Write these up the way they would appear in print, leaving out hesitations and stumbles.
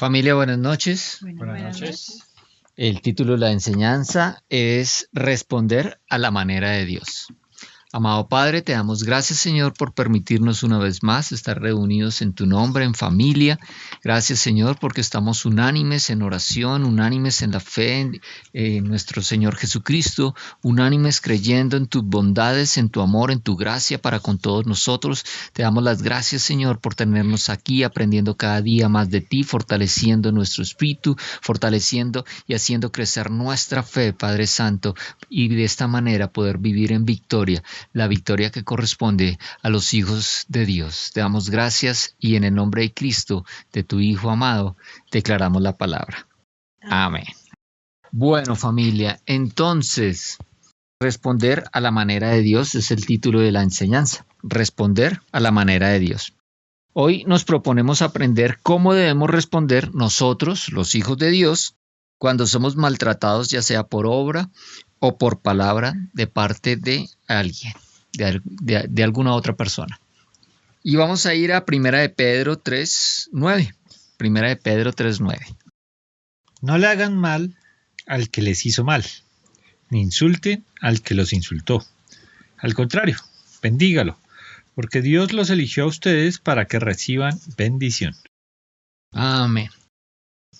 Familia, buenas noches. Buenas noches. El título de la enseñanza es Responder a la manera de Dios. Amado Padre, te damos gracias, Señor, por permitirnos una vez más estar reunidos en tu nombre, en familia. Gracias, Señor, porque estamos unánimes en oración, unánimes en la fe en nuestro Señor Jesucristo, unánimes creyendo en tus bondades, en tu amor, en tu gracia para con todos nosotros. Te damos las gracias, Señor, por tenernos aquí, aprendiendo cada día más de ti, fortaleciendo nuestro espíritu, fortaleciendo y haciendo crecer nuestra fe, Padre Santo, y de esta manera poder vivir en victoria. La victoria que corresponde a los hijos de Dios. Te damos gracias y en el nombre de Cristo, de tu Hijo amado, declaramos la palabra. Amén. Bueno, familia, entonces, responder a la manera de Dios es el título de la enseñanza. Responder a la manera de Dios. Hoy nos proponemos aprender cómo debemos responder nosotros, los hijos de Dios, cuando somos maltratados, ya sea por obra o por palabra de parte de alguien, de alguna otra persona. Y vamos a ir a 1 de Pedro 3:9. 1 de Pedro 3:9. No le hagan mal al que les hizo mal, ni insulten al que los insultó. Al contrario, bendígalo, porque Dios los eligió a ustedes para que reciban bendición. Amén.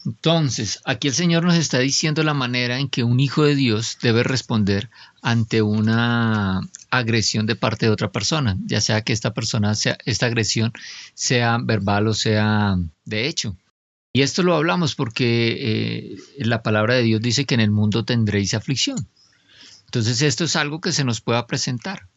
Entonces, aquí el Señor nos está diciendo la manera en que un hijo de Dios debe responder ante una agresión de parte de otra persona, ya sea que esta agresión sea verbal o sea de hecho. Y esto lo hablamos porque la palabra de Dios dice que en el mundo tendréis aflicción. Entonces, esto es algo que se nos pueda presentar.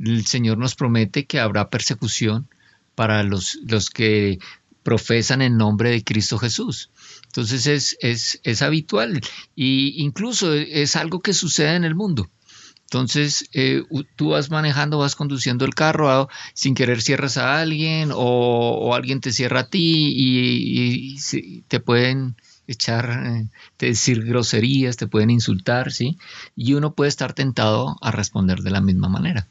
El Señor nos promete que habrá persecución para los que profesan el nombre de Cristo Jesús. Entonces es habitual e incluso es algo que sucede en el mundo. Entonces tú vas manejando, vas conduciendo el carro, sin querer cierras a alguien o alguien te cierra a ti y te pueden echar, decir groserías, te pueden insultar, ¿sí? Y uno puede estar tentado a responder de la misma manera.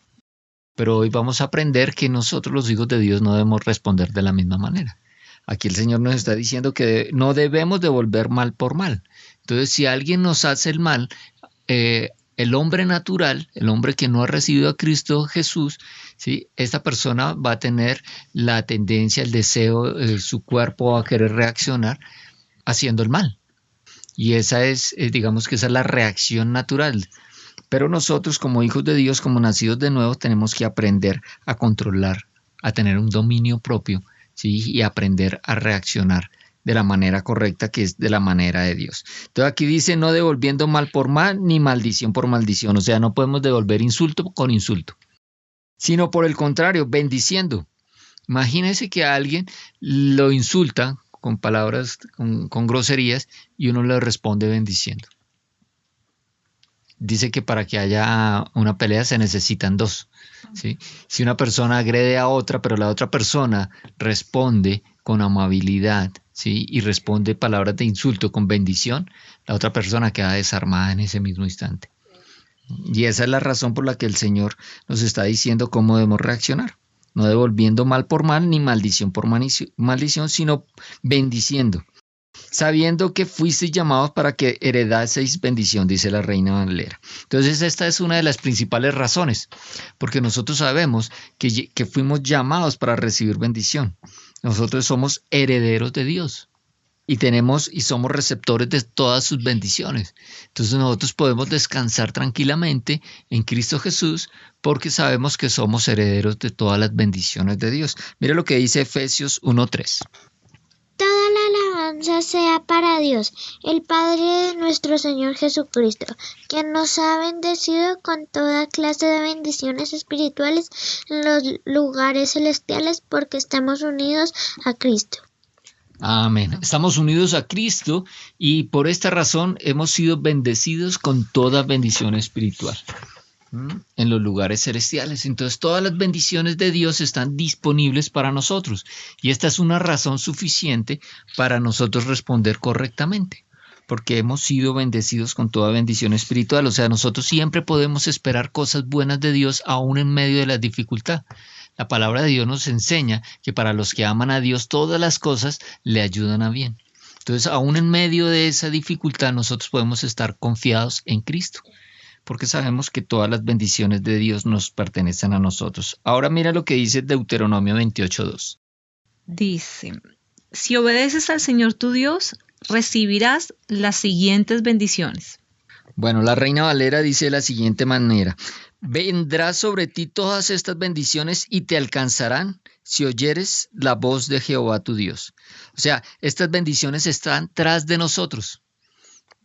Pero hoy vamos a aprender que nosotros los hijos de Dios no debemos responder de la misma manera. Aquí el Señor nos está diciendo que no debemos devolver mal por mal. Entonces, si alguien nos hace el mal, el hombre natural, el hombre que no ha recibido a Cristo Jesús, ¿sí? Esta persona va a tener la tendencia, el deseo, su cuerpo a querer reaccionar haciendo el mal. Y esa es, digamos que esa es la reacción natural. Pero nosotros como hijos de Dios, como nacidos de nuevo, tenemos que aprender a controlar, a tener un dominio propio, ¿sí? Y aprender a reaccionar de la manera correcta, que es de la manera de Dios. Entonces aquí dice no devolviendo mal por mal ni maldición por maldición. O sea, no podemos devolver insulto con insulto, sino por el contrario, bendiciendo. Imagínense que a alguien lo insulta con palabras, con groserías, y uno le responde bendiciendo. Dice que para que haya una pelea se necesitan dos, ¿sí? Si una persona agrede a otra, pero la otra persona responde con amabilidad, ¿sí? Y responde palabras de insulto con bendición, la otra persona queda desarmada en ese mismo instante. Y esa es la razón por la que el Señor nos está diciendo cómo debemos reaccionar. No devolviendo mal por mal ni maldición por maldición, sino bendiciendo. Sabiendo que fuisteis llamados para que heredaseis bendición, dice la Reina Valera. Entonces esta es una de las principales razones, porque nosotros sabemos que fuimos llamados para recibir bendición. Nosotros somos herederos de Dios y somos receptores de todas sus bendiciones. Entonces nosotros podemos descansar tranquilamente en Cristo Jesús porque sabemos que somos herederos de todas las bendiciones de Dios. Mira lo que dice Efesios 1:3. Toda la alabanza sea para Dios, el Padre de nuestro Señor Jesucristo, quien nos ha bendecido con toda clase de bendiciones espirituales en los lugares celestiales porque estamos unidos a Cristo. Amén. Estamos unidos a Cristo y por esta razón hemos sido bendecidos con toda bendición espiritual en los lugares celestiales. Entonces todas las bendiciones de Dios están disponibles para nosotros y esta es una razón suficiente para nosotros responder correctamente, porque hemos sido bendecidos con toda bendición espiritual. O sea, nosotros siempre podemos esperar cosas buenas de Dios aún en medio de la dificultad. La palabra de Dios nos enseña que para los que aman a Dios todas las cosas le ayudan a bien. Entonces, aún en medio de esa dificultad, nosotros podemos estar confiados en Cristo, porque sabemos que todas las bendiciones de Dios nos pertenecen a nosotros. Ahora mira lo que dice Deuteronomio 28:2. Dice, si obedeces al Señor tu Dios, recibirás las siguientes bendiciones. Bueno, la Reina Valera dice de la siguiente manera: vendrá sobre ti todas estas bendiciones y te alcanzarán si oyeres la voz de Jehová tu Dios. O sea, estas bendiciones están tras de nosotros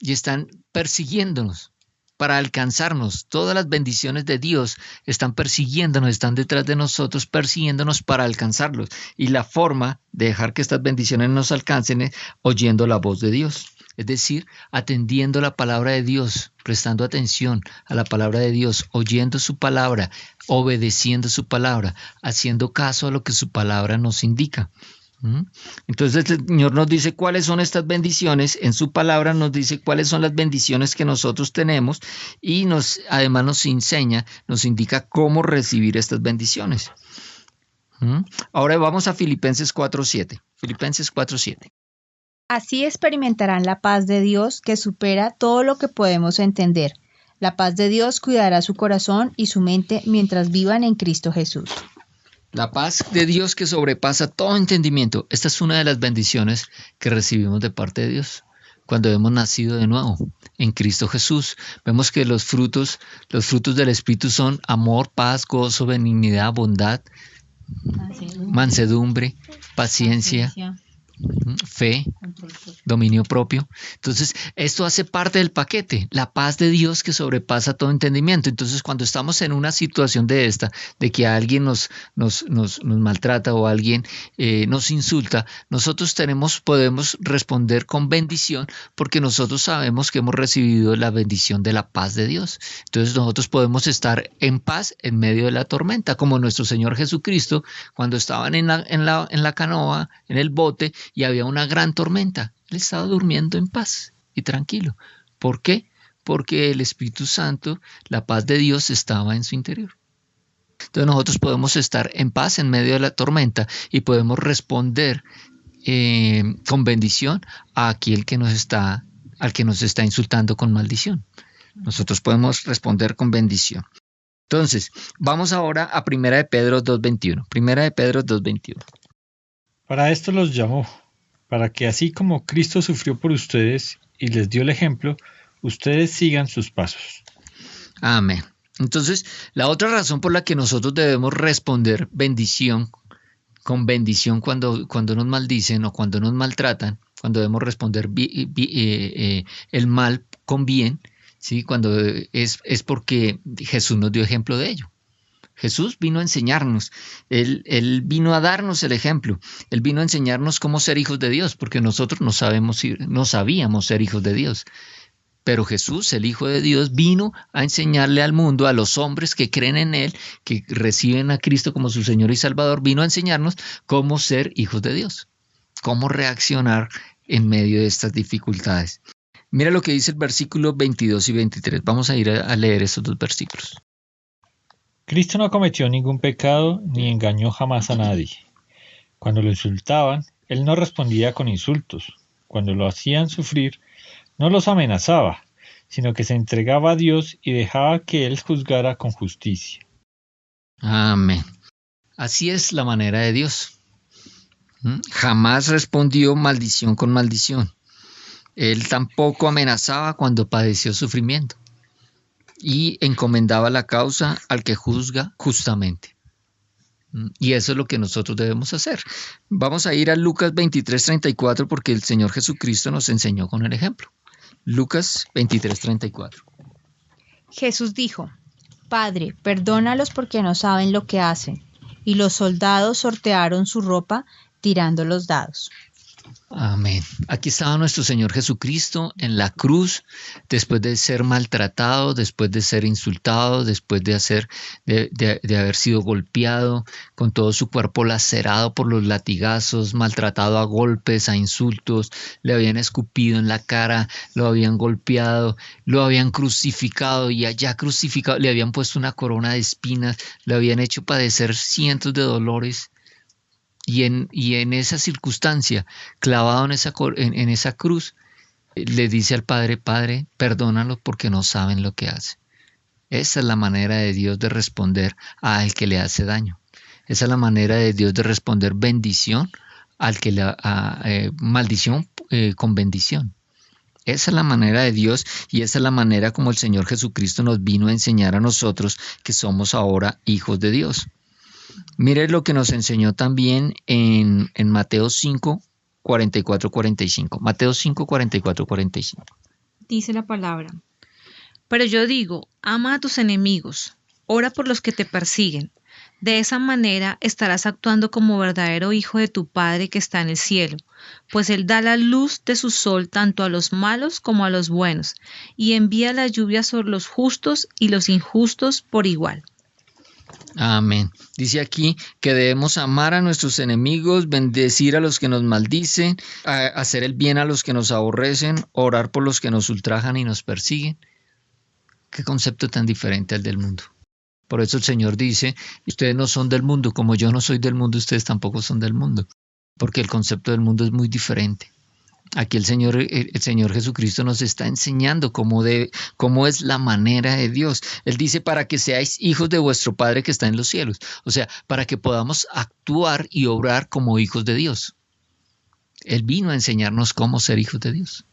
y están persiguiéndonos para alcanzarnos. Todas las bendiciones de Dios están persiguiéndonos, están detrás de nosotros, persiguiéndonos para alcanzarlos. Y la forma de dejar que estas bendiciones nos alcancen es oyendo la voz de Dios. Es decir, atendiendo la palabra de Dios, prestando atención a la palabra de Dios, oyendo su palabra, obedeciendo su palabra, haciendo caso a lo que su palabra nos indica. Entonces el Señor nos dice cuáles son estas bendiciones, en su palabra nos dice cuáles son las bendiciones que nosotros tenemos y además nos enseña, nos indica cómo recibir estas bendiciones. Ahora vamos a Filipenses 4:7. Filipenses 4:7. Así experimentarán la paz de Dios que supera todo lo que podemos entender. La paz de Dios cuidará su corazón y su mente mientras vivan en Cristo Jesús. La paz de Dios que sobrepasa todo entendimiento. Esta es una de las bendiciones que recibimos de parte de Dios cuando hemos nacido de nuevo en Cristo Jesús. Vemos que los frutos del Espíritu son amor, paz, gozo, benignidad, bondad, mansedumbre, paciencia, fe, dominio propio. Entonces, esto hace parte del paquete, la paz de Dios que sobrepasa todo entendimiento. Entonces, cuando estamos en una situación de que alguien nos maltrata o alguien nos insulta, nosotros podemos responder con bendición porque nosotros sabemos que hemos recibido la bendición de la paz de Dios. Entonces, nosotros podemos estar en paz en medio de la tormenta, como nuestro Señor Jesucristo, cuando estaban en la canoa, en el bote, y había una gran tormenta. Él estaba durmiendo en paz y tranquilo. ¿Por qué? Porque el Espíritu Santo, la paz de Dios estaba en su interior. Entonces nosotros podemos estar en paz en medio de la tormenta y podemos responder con bendición a aquel al que nos está insultando con maldición. Nosotros podemos responder con bendición. Entonces, vamos ahora a 1 de Pedro 2:21. 1 de Pedro 2:21. Para esto los llamó, para que así como Cristo sufrió por ustedes y les dio el ejemplo, ustedes sigan sus pasos. Amén. Entonces, la otra razón por la que nosotros debemos responder bendición con bendición cuando nos maldicen o cuando nos maltratan, cuando debemos responder el mal con bien, ¿sí? Cuando es porque Jesús nos dio ejemplo de ello. Jesús vino a enseñarnos, Él vino a darnos el ejemplo, Él vino a enseñarnos cómo ser hijos de Dios, porque nosotros no sabíamos ser hijos de Dios. Pero Jesús, el Hijo de Dios, vino a enseñarle al mundo, a los hombres que creen en Él, que reciben a Cristo como su Señor y Salvador, vino a enseñarnos cómo ser hijos de Dios, cómo reaccionar en medio de estas dificultades. Mira lo que dice el versículo 22 y 23. Vamos a ir a leer esos dos versículos. Cristo no cometió ningún pecado ni engañó jamás a nadie. Cuando lo insultaban, Él no respondía con insultos. Cuando lo hacían sufrir, no los amenazaba, sino que se entregaba a Dios y dejaba que Él juzgara con justicia. Amén. Así es la manera de Dios. Jamás respondió maldición con maldición. Él tampoco amenazaba cuando padeció sufrimiento. Y encomendaba la causa al que juzga justamente. Y eso es lo que nosotros debemos hacer. Vamos a ir a Lucas 23:34 porque el Señor Jesucristo nos enseñó con el ejemplo. Lucas 23:34. Jesús dijo: Padre, perdónalos porque no saben lo que hacen. Y los soldados sortearon su ropa tirando los dados. Amén. Aquí estaba nuestro Señor Jesucristo en la cruz, después de ser maltratado, después de ser insultado, después de haber sido golpeado, con todo su cuerpo lacerado por los latigazos, maltratado a golpes, a insultos, le habían escupido en la cara, lo habían golpeado, lo habían crucificado y allá crucificado le habían puesto una corona de espinas, le habían hecho padecer cientos de dolores. Y en esa circunstancia, clavado en esa cruz, le dice al Padre, Padre, perdónalos porque no saben lo que hacen. Esa es la manera de Dios de responder al que le hace daño. Esa es la manera de Dios de responder bendición al que maldición con bendición. Esa es la manera de Dios y esa es la manera como el Señor Jesucristo nos vino a enseñar a nosotros que somos ahora hijos de Dios. Mire lo que nos enseñó también en Mateo 5, 44, 45. Mateo 5, 44, 45. Dice la palabra: pero yo digo, ama a tus enemigos, ora por los que te persiguen. De esa manera estarás actuando como verdadero hijo de tu Padre que está en el cielo, pues Él da la luz de su sol tanto a los malos como a los buenos, y envía la lluvia sobre los justos y los injustos por igual. Amén. Dice aquí que debemos amar a nuestros enemigos, bendecir a los que nos maldicen, hacer el bien a los que nos aborrecen, orar por los que nos ultrajan y nos persiguen. Qué concepto tan diferente al del mundo. Por eso el Señor dice, ustedes no son del mundo, como yo no soy del mundo, ustedes tampoco son del mundo, porque el concepto del mundo es muy diferente. Aquí el Señor Jesucristo nos está enseñando cómo es la manera de Dios. Él dice, para que seáis hijos de vuestro Padre que está en los cielos. O sea, para que podamos actuar y obrar como hijos de Dios. Él vino a enseñarnos cómo ser hijos de Dios.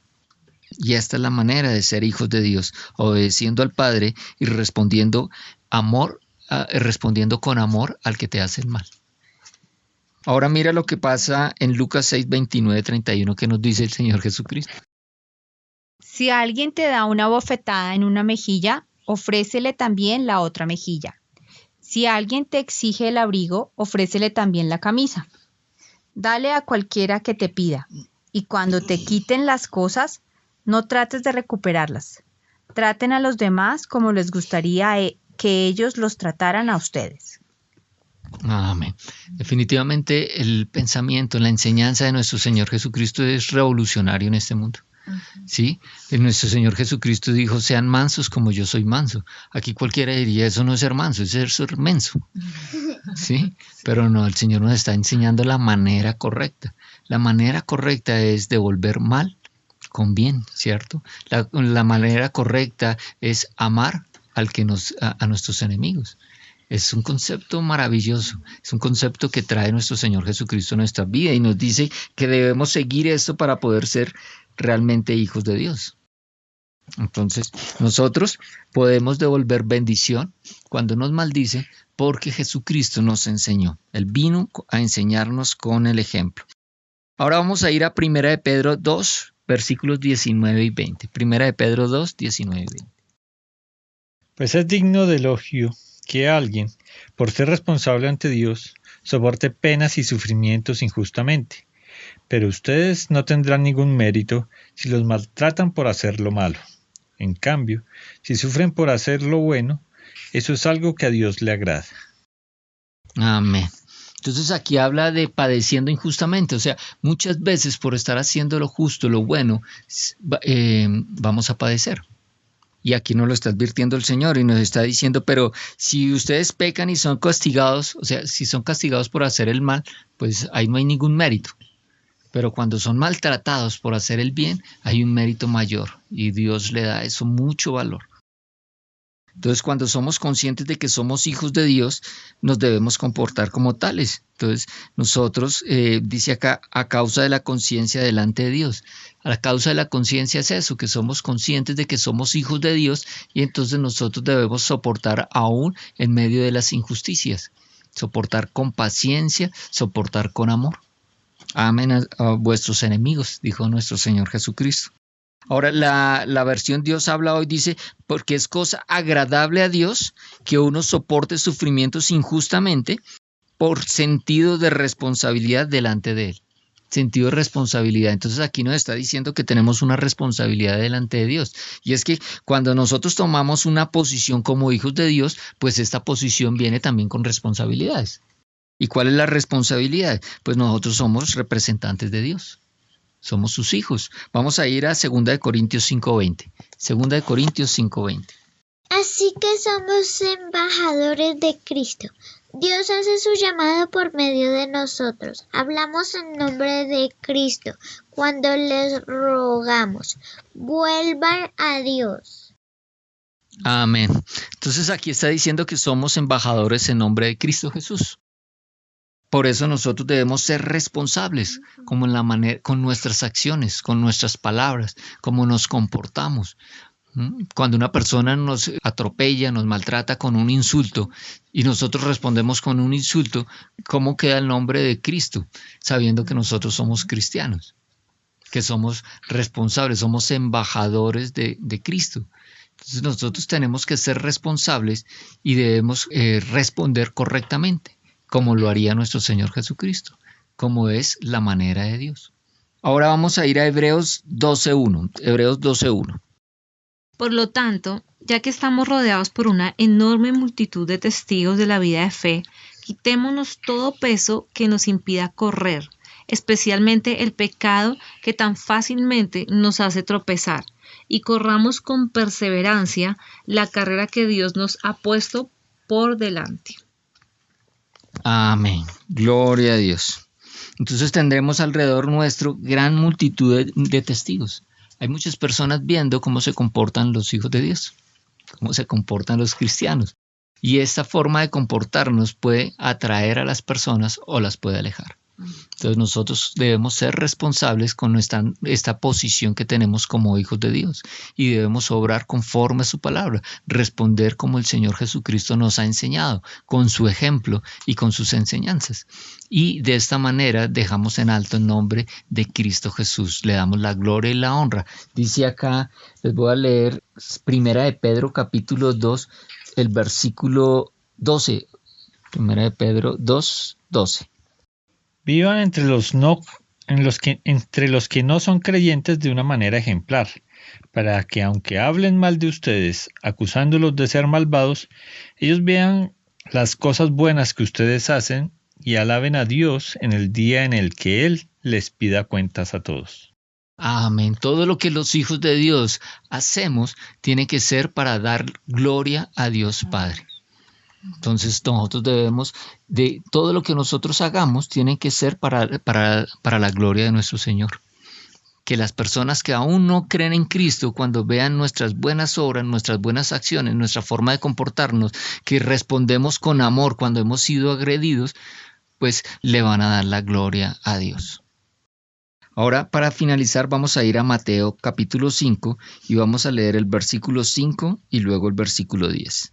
Y esta es la manera de ser hijos de Dios, obedeciendo al Padre y respondiendo con amor al que te hace el mal. Ahora mira lo que pasa en Lucas 6, 29, 31 que nos dice el Señor Jesucristo. Si alguien te da una bofetada en una mejilla, ofrécele también la otra mejilla. Si alguien te exige el abrigo, ofrécele también la camisa. Dale a cualquiera que te pida, y cuando te quiten las cosas, no trates de recuperarlas. Traten a los demás como les gustaría que ellos los trataran a ustedes. Amén. Definitivamente el pensamiento, la enseñanza de nuestro Señor Jesucristo es revolucionario en este mundo. ¿Sí? Nuestro Señor Jesucristo dijo, sean mansos como yo soy manso. Aquí cualquiera diría, eso no es ser manso, es ser menso. ¿Sí? Pero no, el Señor nos está enseñando la manera correcta. La manera correcta es devolver mal con bien, ¿cierto? La manera correcta es amar a nuestros enemigos. Es un concepto maravilloso, es un concepto que trae nuestro Señor Jesucristo a nuestra vida y nos dice que debemos seguir esto para poder ser realmente hijos de Dios. Entonces, nosotros podemos devolver bendición cuando nos maldice porque Jesucristo nos enseñó. Él vino a enseñarnos con el ejemplo. Ahora vamos a ir a 1 de Pedro 2, versículos 19 y 20. 1 de Pedro 2, 19 y 20. Pues es digno de elogio que alguien, por ser responsable ante Dios, soporte penas y sufrimientos injustamente. Pero ustedes no tendrán ningún mérito si los maltratan por hacer lo malo. En cambio, si sufren por hacer lo bueno, eso es algo que a Dios le agrada. Amén. Entonces aquí habla de padeciendo injustamente, o sea, muchas veces por estar haciendo lo justo, lo bueno, vamos a padecer. Y aquí nos lo está advirtiendo el Señor y nos está diciendo, pero si ustedes pecan y son castigados, o sea, si son castigados por hacer el mal, pues ahí no hay ningún mérito. Pero cuando son maltratados por hacer el bien, hay un mérito mayor y Dios le da eso mucho valor. Entonces, cuando somos conscientes de que somos hijos de Dios, nos debemos comportar como tales. Entonces, nosotros, dice acá, a causa de la conciencia delante de Dios. A la causa de la conciencia es eso, que somos conscientes de que somos hijos de Dios y entonces nosotros debemos soportar aún en medio de las injusticias. Soportar con paciencia, soportar con amor. Amen a vuestros enemigos, dijo nuestro Señor Jesucristo. Ahora la versión Dios habla hoy dice, porque es cosa agradable a Dios que uno soporte sufrimientos injustamente por sentido de responsabilidad delante de Él. Sentido de responsabilidad. Entonces aquí nos está diciendo que tenemos una responsabilidad delante de Dios. Y es que cuando nosotros tomamos una posición como hijos de Dios, pues esta posición viene también con responsabilidades. ¿Y cuál es la responsabilidad? Pues nosotros somos representantes de Dios. Somos sus hijos. Vamos a ir a 2 Corintios 5:20. 2 Corintios 5:20. Así que somos embajadores de Cristo, Dios hace su llamado por medio de nosotros. Hablamos en nombre de Cristo cuando les rogamos, vuelvan a Dios. Amén. Entonces aquí está diciendo que somos embajadores en nombre de Cristo Jesús. Por eso nosotros debemos ser responsables como en la manera, con nuestras acciones, con nuestras palabras, cómo nos comportamos. Cuando una persona nos atropella, nos maltrata con un insulto y nosotros respondemos con un insulto, ¿cómo queda el nombre de Cristo? Sabiendo que nosotros somos cristianos, que somos responsables, somos embajadores de Cristo. Entonces nosotros tenemos que ser responsables y debemos responder correctamente, como lo haría nuestro Señor Jesucristo, como es la manera de Dios. Ahora vamos a ir a Hebreos 12.1. Hebreos 12.1. Por lo tanto, ya que estamos rodeados por una enorme multitud de testigos de la vida de fe, quitémonos todo peso que nos impida correr, especialmente el pecado que tan fácilmente nos hace tropezar, y corramos con perseverancia la carrera que Dios nos ha puesto por delante. Amén. Gloria a Dios. Entonces tendremos alrededor nuestro gran multitud de testigos. Hay muchas personas viendo cómo se comportan los hijos de Dios, cómo se comportan los cristianos. Y esta forma de comportarnos puede atraer a las personas o las puede alejar. Entonces nosotros debemos ser responsables con esta posición que tenemos como hijos de Dios y debemos obrar conforme a su palabra, responder como el Señor Jesucristo nos ha enseñado, con su ejemplo y con sus enseñanzas. Y de esta manera dejamos en alto el nombre de Cristo Jesús, le damos la gloria y la honra. Dice acá, les voy a leer 1 de Pedro capítulo 2, el versículo 12. 1 de Pedro 2, 12. Vivan entre los que no son creyentes de una manera ejemplar, para que aunque hablen mal de ustedes, acusándolos de ser malvados, ellos vean las cosas buenas que ustedes hacen y alaben a Dios en el día en el que Él les pida cuentas a todos. Amén. Todo lo que los hijos de Dios hacemos tiene que ser para dar gloria a Dios Padre. Entonces nosotros debemos, de todo lo que nosotros hagamos, tiene que ser para la gloria de nuestro Señor. Que las personas que aún no creen en Cristo, cuando vean nuestras buenas obras, nuestras buenas acciones, nuestra forma de comportarnos, que respondemos con amor cuando hemos sido agredidos, pues le van a dar la gloria a Dios. Ahora, para finalizar, vamos a ir a Mateo capítulo 5 y vamos a leer el versículo 5 y luego el versículo 10.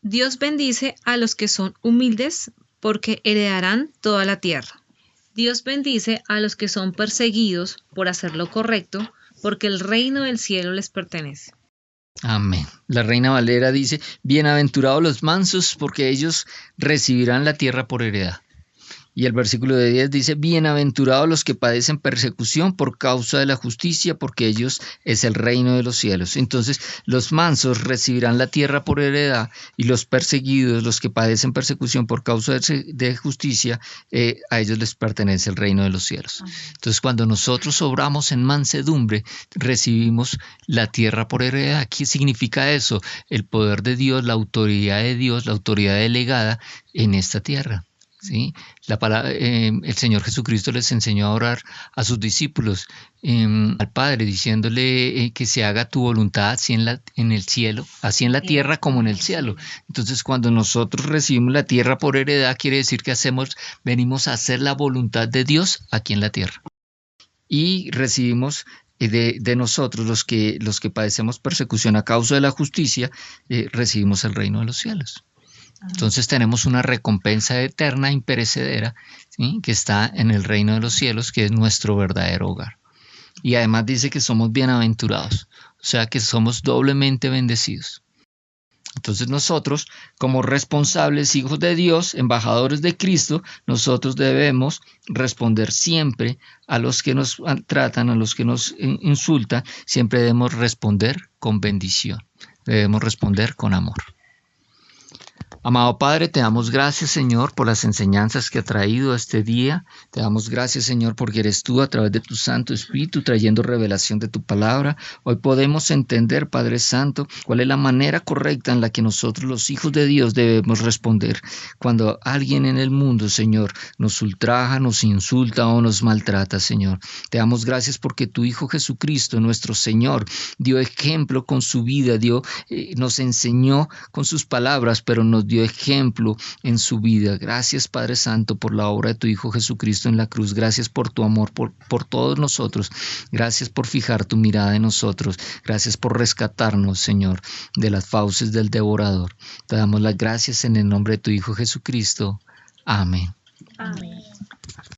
Dios bendice a los que son humildes, porque heredarán toda la tierra. Dios bendice a los que son perseguidos por hacer lo correcto, porque el reino del cielo les pertenece. Amén. La Reina Valera dice, bienaventurados los mansos, porque ellos recibirán la tierra por heredad. Y el versículo de 10 dice, bienaventurados los que padecen persecución por causa de la justicia, porque ellos es el reino de los cielos. Entonces, los mansos recibirán la tierra por heredad y los perseguidos, los que padecen persecución por causa de justicia, a ellos les pertenece el reino de los cielos. Entonces, cuando nosotros obramos en mansedumbre, recibimos la tierra por heredad. ¿Qué significa eso? El poder de Dios, la autoridad de Dios, la autoridad delegada en esta tierra. ¿Sí? El Señor Jesucristo les enseñó a orar a sus discípulos, al Padre, diciéndole que se haga tu voluntad así en el cielo, así en la tierra como en el cielo. Entonces, cuando nosotros recibimos la tierra por heredad, quiere decir que venimos a hacer la voluntad de Dios aquí en la tierra. Y recibimos de nosotros, los que padecemos persecución a causa de la justicia, recibimos el reino de los cielos. Entonces tenemos una recompensa eterna, imperecedera, ¿sí? Que está en el reino de los cielos, que es nuestro verdadero hogar. Y además dice que somos bienaventurados, o sea que somos doblemente bendecidos. Entonces nosotros, como responsables hijos de Dios, embajadores de Cristo, nosotros debemos responder siempre a los que nos tratan, a los que nos insultan, siempre debemos responder con bendición, debemos responder con amor. Amado Padre, te damos gracias, Señor, por las enseñanzas que ha traído a este día. Te damos gracias, Señor, porque eres tú a través de tu Santo Espíritu trayendo revelación de tu palabra. Hoy podemos entender, Padre Santo, cuál es la manera correcta en la que nosotros, los hijos de Dios, debemos responder cuando alguien en el mundo, Señor, nos ultraja, nos insulta o nos maltrata, Señor. Te damos gracias porque tu Hijo Jesucristo, nuestro Señor, dio ejemplo con su vida, nos enseñó con sus palabras, pero nos dio ejemplo en su vida. Gracias, Padre Santo, por la obra de tu Hijo Jesucristo en la cruz. Gracias por tu amor por todos nosotros. Gracias por fijar tu mirada en nosotros. Gracias por rescatarnos, Señor, de las fauces del devorador. Te damos las gracias en el nombre de tu Hijo Jesucristo. Amén. Amén.